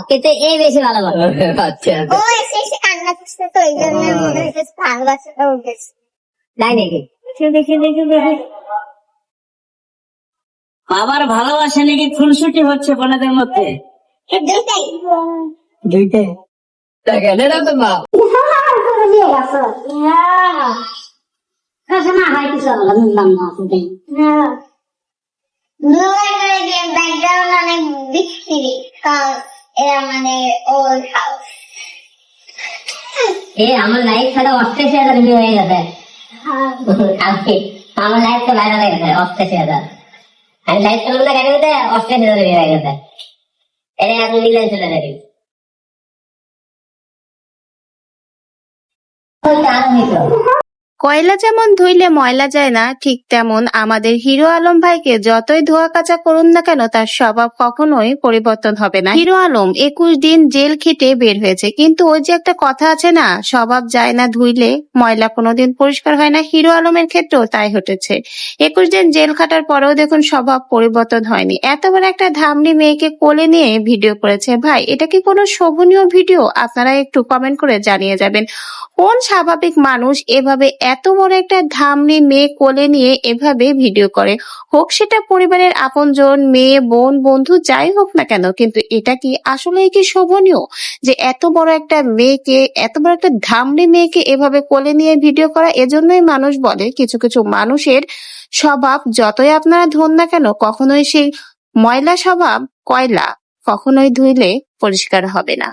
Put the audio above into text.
কিন্তু এই বেশি ভালো বলে। আচ্ছা ও এসে এসে কান্না করছে তো এই জন্য মনে হচ্ছে ভালোবাসাটা উঠেছে। তাই নাকি? দেখি আবার ভালোবাসা নাকি খুনসুটি হচ্ছে বোনেদের মধ্যে? দুইটাই দুইটাই দেখেন এটা তো মা দিয়ে গেছো না হয় কিছু হলো বুঝলাম না সেটাই। ব্লু এন্ড ব্যাকগ্রাউন্ড অনেক বিক্রি এরা মানে ওল্ড হাউস। আমার লাইফ ছাড়া 88,000 ভিউ হয়ে গেছে কালকে। আমার লাইফ তো ভাইরাল হয়ে গেছে 88,000। আমি লাইভ করলাম না গাড়িতে 88,000 ভিউ হয়ে গেছে। এটা এখন মিলিয়ন চলে যাবে। আরো হইতো কয়লা যেমন ধুইলে ময়লা যায় না, ঠিক তেমন আমাদের হিরো আলম ভাইকে যতই ধোয়া কাচা করুন না কেন তার স্বভাব কখনোই পরিবর্তন হবে না। হিরো আলম 21 দিন জেল খেটে বের হয়েছে, কিন্তু ওই যে একটা কথা আছে না, স্বভাব যায় না ধুইলে ময়লা কোনোদিন পরিষ্কার হয় না। হিরো আলমের ক্ষেত্রেও তাই ঘটেছে। 21 দিন জেল খাটার পরেও দেখুন স্বভাব পরিবর্তন হয়নি। এত বড় একটা ধামড়ি মেয়েকে কোলে নিয়ে ভিডিও করেছে। ভাই, এটা কি কোনো শোভনীয় ভিডিও? আপনারা একটু কমেন্ট করে জানিয়ে যাবেন। কোন স্বাভাবিক মানুষ এভাবে এত বড় একটা ধামড়ি মেয়ে কোলে নিয়ে এভাবে ভিডিও করে? হোক সেটা পরিবারের আপনজন, মেয়ে, বোন, বন্ধু, যাই হোক না কেন, কিন্তু এটা কি আসলে কি শোভনীয় যে এত বড় একটা মেয়েকে, এত বড় একটা ধামড়ি মেয়েকে এভাবে কোলে নিয়ে ভিডিও করা? এজন্যই মানুষ বলে কিছু কিছু মানুষের স্বভাব যতই আপনারা ধরুন না কেন, কখনোই সেই ময়লা স্বভাব কয়লা কখনোই ধুইলে পরিষ্কার হবে না।